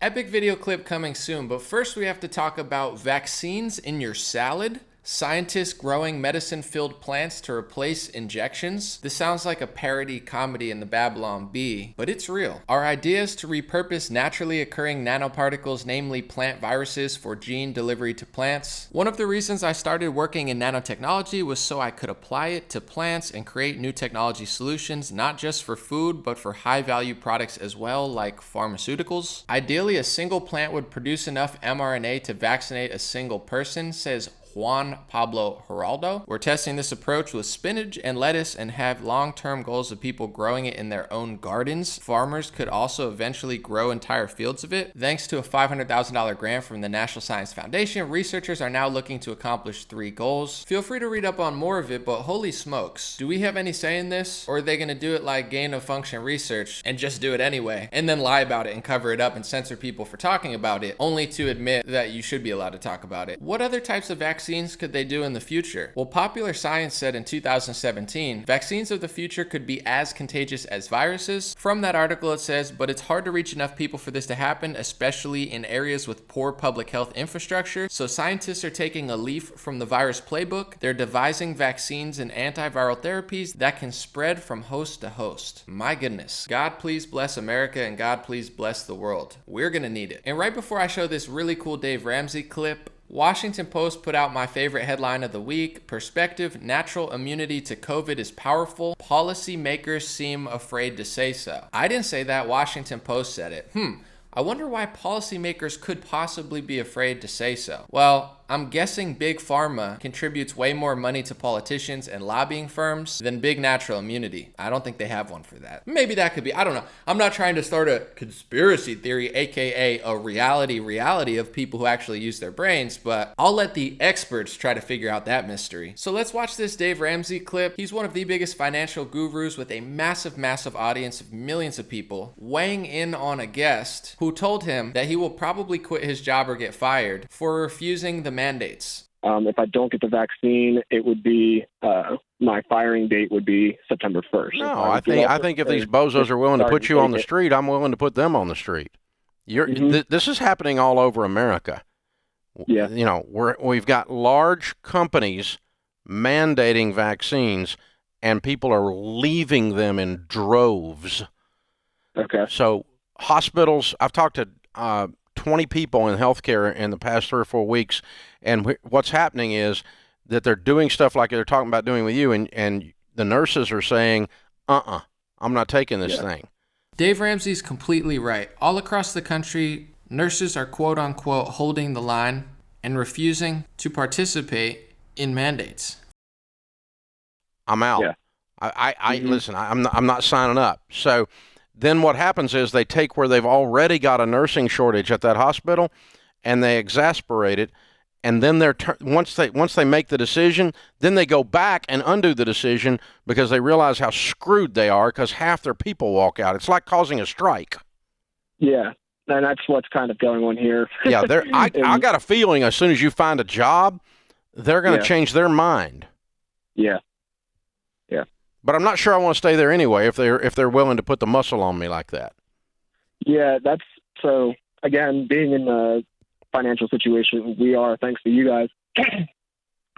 Epic video clip coming soon, but first we have to talk about vaccines in your salad. Scientists growing medicine-filled plants to replace injections. This sounds like a parody comedy in the Babylon Bee, but it's real. Our idea is to repurpose naturally occurring nanoparticles, namely plant viruses, for gene delivery to plants. One of the reasons I started working in nanotechnology was so I could apply it to plants and create new technology solutions, not just for food, but for high-value products as well, like pharmaceuticals. Ideally, a single plant would produce enough mRNA to vaccinate a single person, says Juan Pablo Geraldo. We're testing this approach with spinach and lettuce and have long-term goals of people growing it in their own gardens. Farmers could also eventually grow entire fields of it. Thanks to a $500,000 grant from the National Science Foundation, researchers are now looking to accomplish 3 goals. Feel free to read up on more of it, but holy smokes, do we have any say in this? Or are they going to do it like gain-of-function research and just do it anyway, and then lie about it and cover it up and censor people for talking about it, only to admit that you should be allowed to talk about it? What other types of vaccines could they do in the future? Well, Popular Science said in 2017, vaccines of the future could be as contagious as viruses. From that article it says, but it's hard to reach enough people for this to happen, especially in areas with poor public health infrastructure. So scientists are taking a leaf from the virus playbook. They're devising vaccines and antiviral therapies that can spread from host to host. My goodness. God please bless America and God please bless the world. We're gonna need it. And right before I show this really cool Dave Ramsey clip, Washington Post put out my favorite headline of the week. Perspective, natural immunity to COVID is powerful. Policymakers seem afraid to say so. I didn't say that. Washington Post said it. I wonder why policymakers could possibly be afraid to say so. Well, I'm guessing Big Pharma contributes way more money to politicians and lobbying firms than big natural immunity. I don't think they have one for that. Maybe that could be, I don't know. I'm not trying to start a conspiracy theory, aka a reality of people who actually use their brains, but I'll let the experts try to figure out that mystery. So let's watch this Dave Ramsey clip. He's one of the biggest financial gurus with a massive audience of millions of people, weighing in on a guest who told him that he will probably quit his job or get fired for refusing the mandates. If I don't get the vaccine, it would be my firing date would be September 1st. No, I think if these bozos are willing to put you on the street, I'm willing to put them on the street. This is happening all over America. Yeah. You know, we've got large companies mandating vaccines, and people are leaving them in droves. Okay. So hospitals, I've talked to 20 people in healthcare in the past 3 or 4 weeks, and what's happening is that they're doing stuff like they're talking about doing with you, and the nurses are saying, I'm not taking this thing. Dave Ramsey's completely right. All across the country, nurses are quote-unquote holding the line and refusing to participate in mandates. I'm out. Yeah. Listen, I'm not signing up. So then what happens is they take where they've already got a nursing shortage at that hospital, and they exasperate it, and then once they make the decision, then they go back and undo the decision because they realize how screwed they are because half their people walk out. It's like causing a strike. Yeah, and that's what's kind of going on here. Yeah, I got a feeling as soon as you find a job, they're going to change their mind. Yeah. But I'm not sure I want to stay there anyway if they're willing to put the muscle on me like that. Yeah, that's so. Again, being in the financial situation we are, thanks to you guys,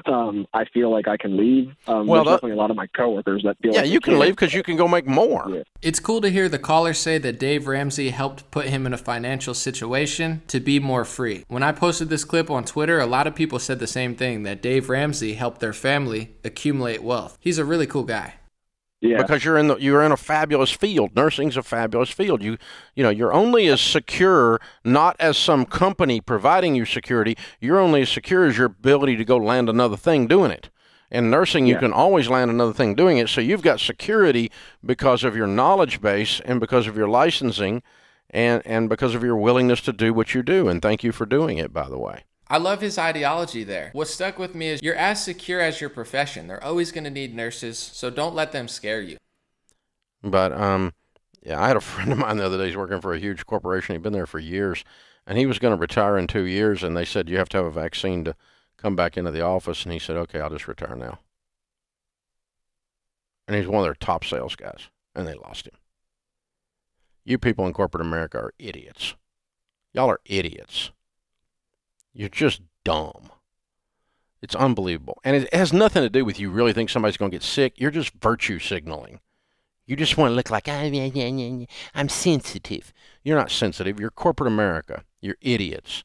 I feel like I can leave. There's definitely a lot of my coworkers that feel. Yeah, you can leave because you can go make more. Yeah. It's cool to hear the caller say that Dave Ramsey helped put him in a financial situation to be more free. When I posted this clip on Twitter, a lot of people said the same thing, that Dave Ramsey helped their family accumulate wealth. He's a really cool guy. Yeah. Because you're in a fabulous field. Nursing's a fabulous field. You're only as secure, not as some company providing you security. You're only as secure as your ability to go land another thing doing it. In nursing, you can always land another thing doing it. So you've got security because of your knowledge base and because of your licensing and because of your willingness to do what you do. And thank you for doing it, by the way. I love his ideology there. What stuck with me is you're as secure as your profession. They're always going to need nurses, so don't let them scare you. But, I had a friend of mine the other day. He's working for a huge corporation. He'd been there for years, and he was going to retire in 2 years, and they said, you have to have a vaccine to come back into the office. And he said, okay, I'll just retire now. And he's one of their top sales guys, and they lost him. You people in corporate America are idiots. Y'all are idiots. You're just dumb. It's unbelievable. And it has nothing to do with you really think somebody's going to get sick. You're just virtue signaling. You just want to look like, I'm sensitive. You're not sensitive. You're corporate America. You're idiots.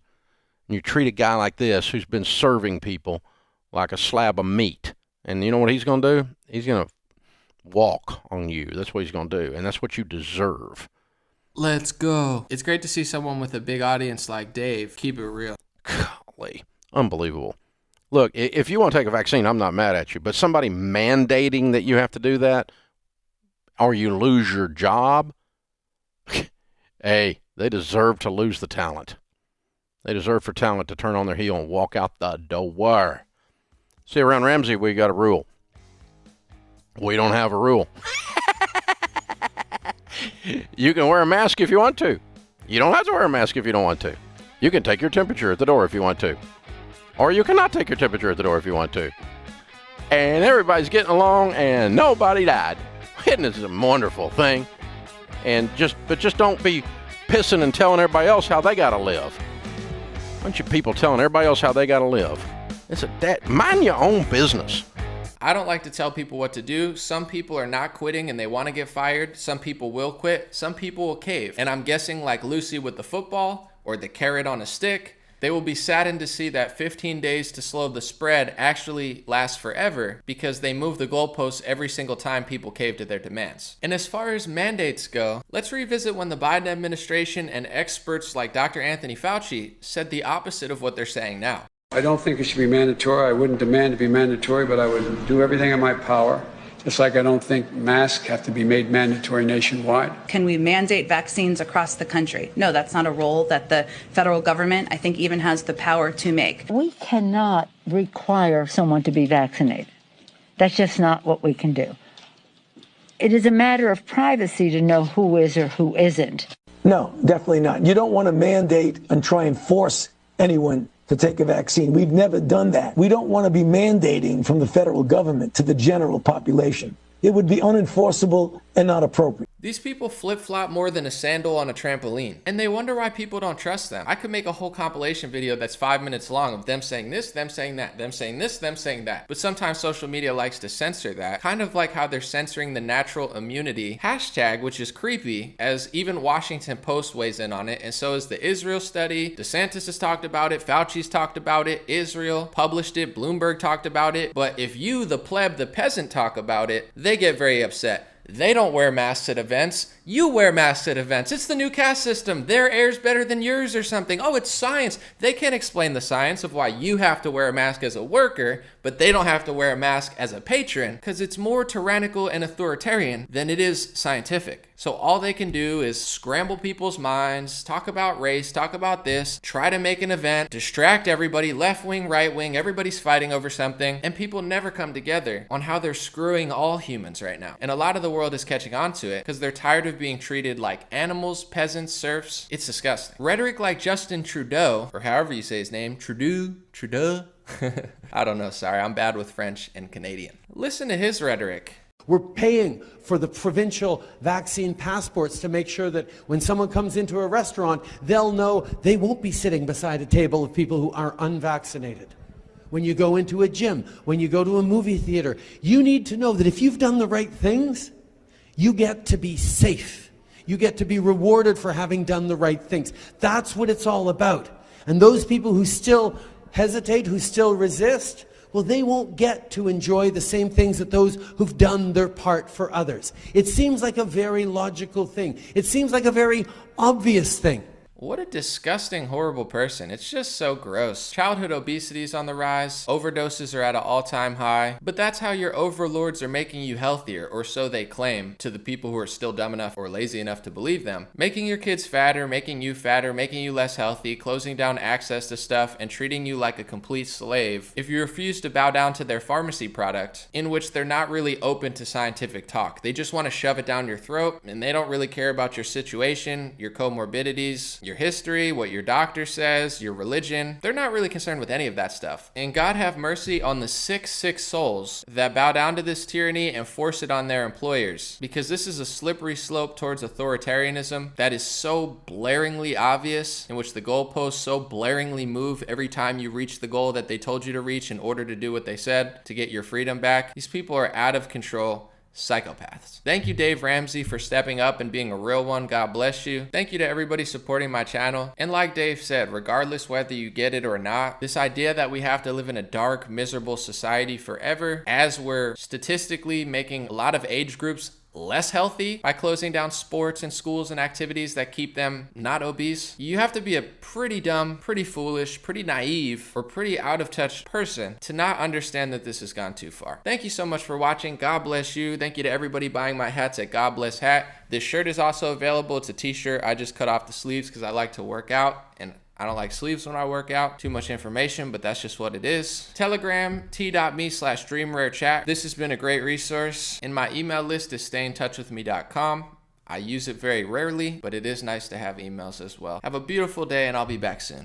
And you treat a guy like this who's been serving people like a slab of meat. And you know what he's going to do? He's going to walk on you. That's what he's going to do. And that's what you deserve. Let's go. It's great to see someone with a big audience like Dave keep it real. Golly. Unbelievable. Look, if you want to take a vaccine, I'm not mad at you. But somebody mandating that you have to do that, or you lose your job, hey, they deserve to lose the talent. They deserve for talent to turn on their heel and walk out the door. See, around Ramsey, we got a rule. We don't have a rule. You can wear a mask if you want to. You don't have to wear a mask if you don't want to. You can take your temperature at the door if you want to. Or you cannot take your temperature at the door if you want to. And everybody's getting along and nobody died. Isn't this a wonderful thing? But just don't be pissing and telling everybody else how they got to live. A bunch of people telling everybody else how they got to live. Mind your own business. I don't like to tell people what to do. Some people are not quitting and they want to get fired. Some people will quit. Some people will cave. And I'm guessing like Lucy with the football or the carrot on a stick, they will be saddened to see that 15 days to slow the spread actually lasts forever because they move the goalposts every single time people cave to their demands. And as far as mandates go, let's revisit when the Biden administration and experts like Dr. Anthony Fauci said the opposite of what they're saying now. I don't think it should be mandatory. I wouldn't demand to be mandatory, but I would do everything in my power. Just like I don't think masks have to be made mandatory nationwide. Can we mandate vaccines across the country? No, that's not a role that the federal government, I think, even has the power to make. We cannot require someone to be vaccinated. That's just not what we can do. It is a matter of privacy to know who is or who isn't. No, definitely not. You don't want to mandate and try and force anyone to take a vaccine. We've never done that. We don't want to be mandating from the federal government to the general population. It would be unenforceable and not appropriate. These people flip-flop more than a sandal on a trampoline, and they wonder why people don't trust them. I could make a whole compilation video that's 5 minutes long of them saying this, them saying that, them saying this, them saying that. But sometimes social media likes to censor that, kind of like how they're censoring the natural immunity hashtag, which is creepy, as even Washington Post weighs in on it, and so is the Israel study. DeSantis has talked about it, Fauci's talked about it, Israel published it, Bloomberg talked about it. But if you, the pleb, the peasant, talk about it, they get very upset. They don't wear masks at events. You wear masks at events. It's the new caste system. Their air's better than yours or something. Oh, it's science. They can't explain the science of why you have to wear a mask as a worker, but they don't have to wear a mask as a patron, because it's more tyrannical and authoritarian than it is scientific. So all they can do is scramble people's minds, talk about race, talk about this, try to make an event, distract everybody, left wing, right wing, everybody's fighting over something, and people never come together on how they're screwing all humans right now. And a lot of the world is catching on to it because they're tired of being treated like animals, peasants, serfs. It's disgusting. Rhetoric like Justin Trudeau, or however you say his name, Trudeau. I don't know, sorry, I'm bad with French and Canadian. Listen to his rhetoric. We're paying for the provincial vaccine passports to make sure that when someone comes into a restaurant, they'll know they won't be sitting beside a table of people who are unvaccinated. When you go into a gym, when you go to a movie theater, you need to know that if you've done the right things, you get to be safe. You get to be rewarded for having done the right things. That's what it's all about. And those people who still hesitate, who still resist, well, they won't get to enjoy the same things that those who've done their part for others. It seems like a very logical thing. It seems like a very obvious thing. What a disgusting, horrible person. It's just so gross. Childhood obesity is on the rise. Overdoses are at an all-time high. But that's how your overlords are making you healthier, or so they claim to the people who are still dumb enough or lazy enough to believe them. Making your kids fatter, making you less healthy, closing down access to stuff, and treating you like a complete slave if you refuse to bow down to their pharmacy product, in which they're not really open to scientific talk. They just want to shove it down your throat, and they don't really care about your situation, your comorbidities, your history, what your doctor says, your religion. They're not really concerned with any of that stuff. And God have mercy on the sick souls that bow down to this tyranny and force it on their employers, because this is a slippery slope towards authoritarianism that is so blaringly obvious, in which the goalposts so blaringly move every time you reach the goal that they told you to reach in order to do what they said to get your freedom back. These people are out of control. Psychopaths. Thank you, Dave Ramsey, for stepping up and being a real one. God bless you. Thank you to everybody supporting my channel. And like Dave said, regardless whether you get it or not, this idea that we have to live in a dark, miserable society forever, as we're statistically making a lot of age groups less healthy by closing down sports and schools and activities that keep them not obese. You have to be a pretty dumb, pretty foolish, pretty naive, or pretty out of touch person to not understand that this has gone too far. Thank you so much for watching. God bless you. Thank you to everybody buying my hats at God Bless Hat. This shirt is also available. It's a t-shirt. I just cut off the sleeves because I like to work out, and I don't like sleeves when I work out. Too much information, but that's just what it is. Telegram, t.me/dreamrarechat. This has been a great resource. And my email list is stayintouchwithme.com. I use it very rarely, but it is nice to have emails as well. Have a beautiful day, and I'll be back soon.